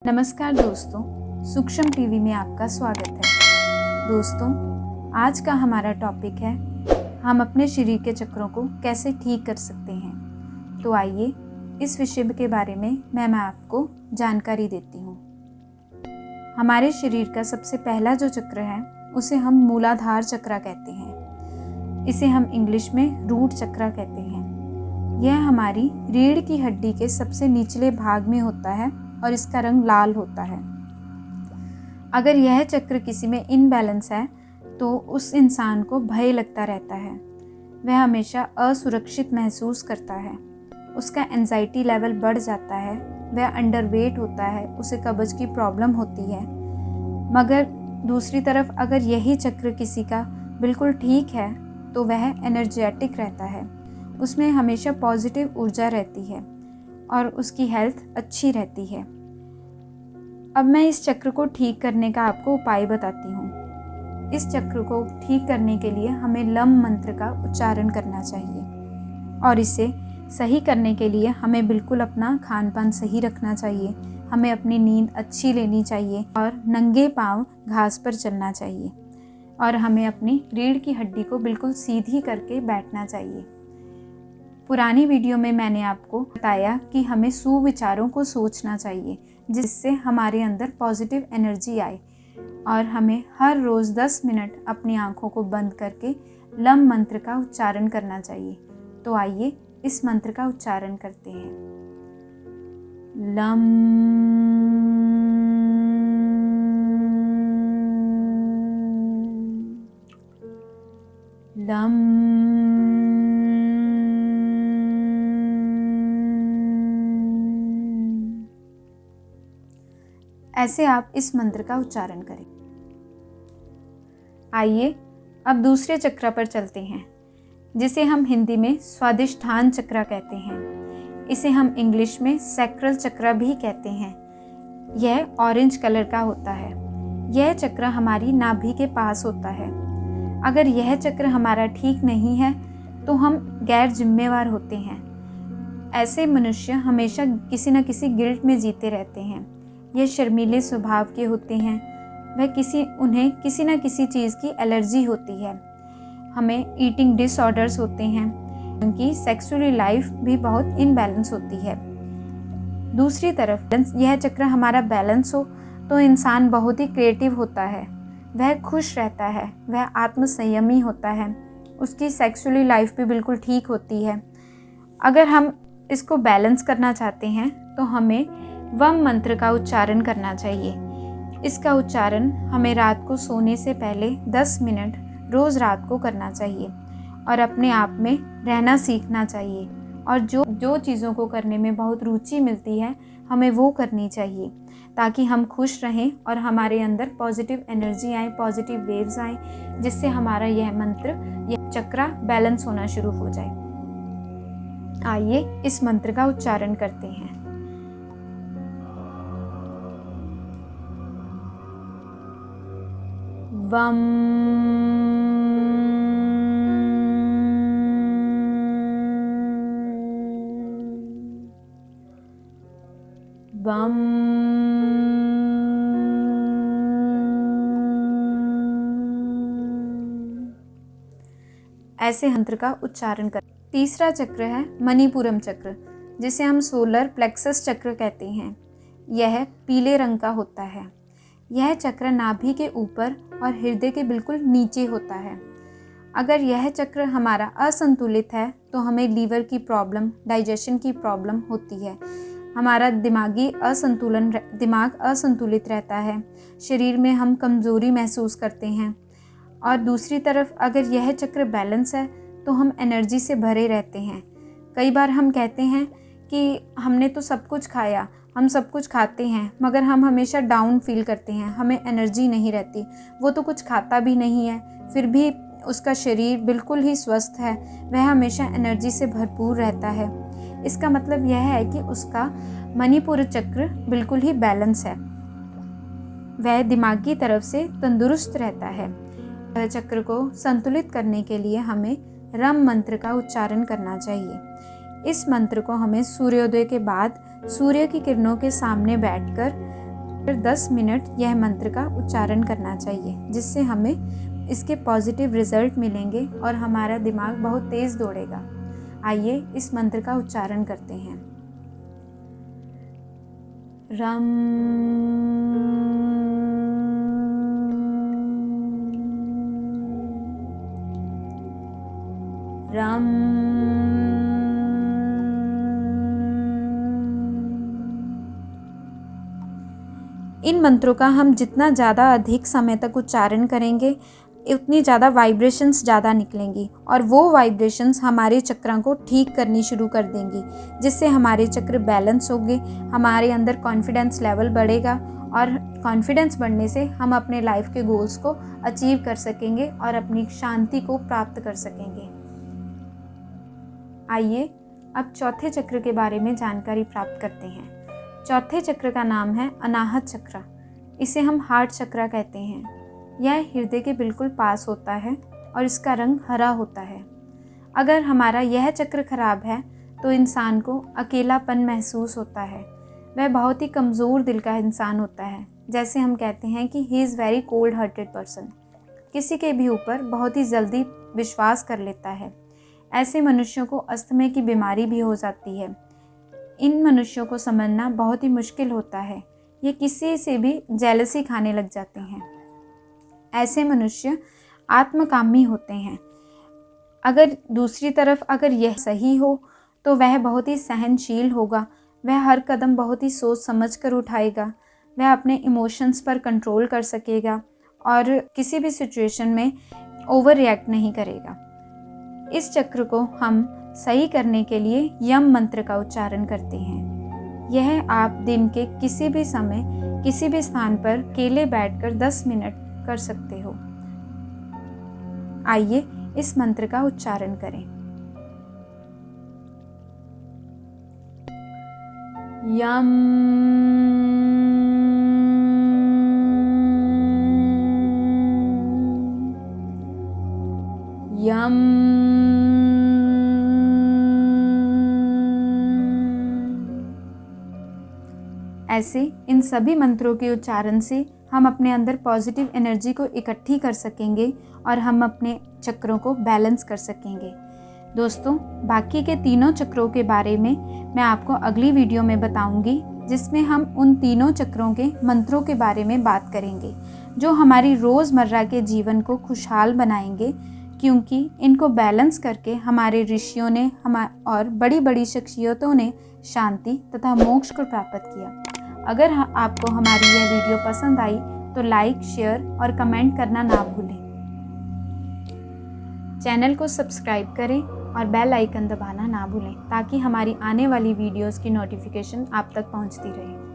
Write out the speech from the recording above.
नमस्कार दोस्तों, सूक्ष्म टीवी में आपका स्वागत है। दोस्तों, आज का हमारा टॉपिक है हम अपने शरीर के चक्रों को कैसे ठीक कर सकते हैं। तो आइए इस विषय के बारे में मैं आपको जानकारी देती हूँ। हमारे शरीर का सबसे पहला जो चक्र है उसे हम मूलाधार चक्र कहते हैं। इसे हम इंग्लिश में रूट चक्र कहते हैं। यह हमारी रीढ़ की हड्डी के सबसे निचले भाग में होता है और इसका रंग लाल होता है। अगर यह चक्र किसी में इनबैलेंस है तो उस इंसान को भय लगता रहता है। वह हमेशा असुरक्षित महसूस करता है। उसका एंजाइटी लेवल बढ़ जाता है। वह अंडरवेट होता है। उसे कब्ज की प्रॉब्लम होती है। मगर दूसरी तरफ अगर यही चक्र किसी का बिल्कुल ठीक है तो वह एनर्जेटिक रहता है। उसमें हमेशा पॉजिटिव ऊर्जा रहती है और उसकी हेल्थ अच्छी रहती है। अब मैं इस चक्र को ठीक करने का आपको उपाय बताती हूँ। इस चक्र को ठीक करने के लिए हमें लम मंत्र का उच्चारण करना चाहिए और इसे सही करने के लिए हमें बिल्कुल अपना खान पान सही रखना चाहिए। हमें अपनी नींद अच्छी लेनी चाहिए और नंगे पांव घास पर चलना चाहिए और हमें अपनी रीढ़ की हड्डी को बिल्कुल सीधी करके बैठना चाहिए। पुरानी वीडियो में मैंने आपको बताया कि हमें सुविचारों को सोचना चाहिए जिससे हमारे अंदर पॉजिटिव एनर्जी आए और हमें हर रोज़ 10 मिनट अपनी आंखों को बंद करके लम मंत्र का उच्चारण करना चाहिए। तो आइए इस मंत्र का उच्चारण करते हैं। लम लम ऐसे आप इस मंत्र का उच्चारण करें। आइए अब दूसरे चक्र पर चलते हैं जिसे हम हिंदी में स्वादिष्ठान चक्र कहते हैं। इसे हम इंग्लिश में सैक्रल चक्र भी कहते हैं। यह ऑरेंज कलर का होता है। यह चक्र हमारी नाभि के पास होता है। अगर यह चक्र हमारा ठीक नहीं है तो हम गैर जिम्मेवार होते हैं। ऐसे मनुष्य हमेशा किसी न किसी गिल्ट में जीते रहते हैं। यह शर्मीले स्वभाव के होते हैं। उन्हें किसी न किसी चीज़ की एलर्जी होती है। हमें ईटिंग डिसऑर्डर्स होते हैं। उनकी सेक्सुअली लाइफ भी बहुत इनबैलेंस होती है। दूसरी तरफ यह चक्र हमारा बैलेंस हो तो इंसान बहुत ही क्रिएटिव होता है। वह खुश रहता है। वह आत्मसंयमी होता है। उसकी सेक्सुअली लाइफ भी बिल्कुल ठीक होती है। अगर हम इसको बैलेंस करना चाहते हैं तो हमें वम मंत्र का उच्चारण करना चाहिए। इसका उच्चारण हमें रात को सोने से पहले 10 मिनट रोज़ रात को करना चाहिए और अपने आप में रहना सीखना चाहिए और जो चीज़ों को करने में बहुत रुचि मिलती है हमें वो करनी चाहिए ताकि हम खुश रहें और हमारे अंदर पॉजिटिव एनर्जी आए, पॉजिटिव वेव्स आए, जिससे हमारा यह मंत्र, यह चक्र बैलेंस होना शुरू हो जाए। आइए इस मंत्र का उच्चारण करते हैं। वम वम ऐसे मंत्र का उच्चारण करें। तीसरा चक्र है मणिपुरम चक्र जिसे हम सोलर प्लेक्सस चक्र कहते हैं। यह पीले रंग का होता है। यह चक्र नाभि के ऊपर और हृदय के बिल्कुल नीचे होता है। अगर यह चक्र हमारा असंतुलित है तो हमें लीवर की प्रॉब्लम, डाइजेशन की प्रॉब्लम होती है। हमारा दिमाग असंतुलित रहता है। शरीर में हम कमज़ोरी महसूस करते हैं। और दूसरी तरफ अगर यह चक्र बैलेंस है तो हम एनर्जी से भरे रहते हैं। कई बार हम कहते हैं कि हमने तो सब कुछ खाया, हम सब कुछ खाते हैं, मगर हम हमेशा डाउन फील करते हैं। हमें एनर्जी नहीं रहती। वो तो कुछ खाता भी नहीं है फिर भी उसका शरीर बिल्कुल ही स्वस्थ है। वह हमेशा एनर्जी से भरपूर रहता है। इसका मतलब यह है कि उसका मणिपुर चक्र बिल्कुल ही बैलेंस है। वह दिमागी तरफ से तंदुरुस्त रहता है। वह चक्र को संतुलित करने के लिए हमें रम मंत्र का उच्चारण करना चाहिए। इस मंत्र को हमें सूर्योदय के बाद सूर्य की किरणों के सामने बैठकर फिर 10 मिनट यह मंत्र का उच्चारण करना चाहिए, जिससे हमें इसके पॉजिटिव रिजल्ट मिलेंगे और हमारा दिमाग बहुत तेज़ दौड़ेगा। आइए इस मंत्र का उच्चारण करते हैं। रम रम इन मंत्रों का हम जितना ज़्यादा अधिक समय तक उच्चारण करेंगे, उतनी ज़्यादा वाइब्रेशंस ज़्यादा निकलेंगी और वो वाइब्रेशंस हमारे चक्रों को ठीक करनी शुरू कर देंगी, जिससे हमारे चक्र बैलेंस होंगे, हमारे अंदर कॉन्फिडेंस लेवल बढ़ेगा और कॉन्फिडेंस बढ़ने से हम अपने लाइफ के गोल्स को अचीव कर सकेंगे और अपनी शांति को प्राप्त कर सकेंगे। आइए अब चौथे चक्र के बारे में जानकारी प्राप्त करते हैं। चौथे चक्र का नाम है अनाहत चक्र। इसे हम हार्ट चक्र कहते हैं। यह हृदय के बिल्कुल पास होता है और इसका रंग हरा होता है। अगर हमारा यह चक्र खराब है तो इंसान को अकेलापन महसूस होता है। वह बहुत ही कमज़ोर दिल का इंसान होता है। जैसे हम कहते हैं कि he is very cold hearted person. किसी के भी ऊपर बहुत ही जल्दी विश्वास कर लेता है। ऐसे मनुष्यों को अस्थमा की बीमारी भी हो जाती है। इन मनुष्यों को समझना बहुत ही मुश्किल होता है। ये किसी से भी जेलसी खाने लग जाते हैं। ऐसे मनुष्य आत्मकामी होते हैं। अगर दूसरी तरफ अगर यह सही हो तो वह बहुत ही सहनशील होगा। वह हर कदम बहुत ही सोच समझ कर उठाएगा। वह अपने इमोशंस पर कंट्रोल कर सकेगा और किसी भी सिचुएशन में ओवर रिएक्ट नहीं करेगा। इस चक्र को हम सही करने के लिए यम मंत्र का उच्चारण करते हैं। यह आप दिन के किसी भी समय किसी भी स्थान पर अकेले बैठकर 10 मिनट कर सकते हो। आइए इस मंत्र का उच्चारण करें। यम यम ऐसे इन सभी मंत्रों के उच्चारण से हम अपने अंदर पॉजिटिव एनर्जी को इकट्ठी कर सकेंगे और हम अपने चक्रों को बैलेंस कर सकेंगे। दोस्तों, बाकी के तीनों चक्रों के बारे में मैं आपको अगली वीडियो में बताऊंगी, जिसमें हम उन तीनों चक्रों के मंत्रों के बारे में बात करेंगे, जो हमारी रोज़मर्रा के जीवन को खुशहाल बनाएंगे, क्योंकि इनको बैलेंस करके हमारे ऋषियों ने और बड़ी बड़ी शख्सियतों ने शांति तथा मोक्ष को प्राप्त किया। अगर आपको हमारी यह वीडियो पसंद आई तो लाइक, शेयर और कमेंट करना ना भूलें। चैनल को सब्सक्राइब करें और बेल आइकन दबाना ना भूलें, ताकि हमारी आने वाली वीडियोस की नोटिफिकेशन आप तक पहुंचती रहे।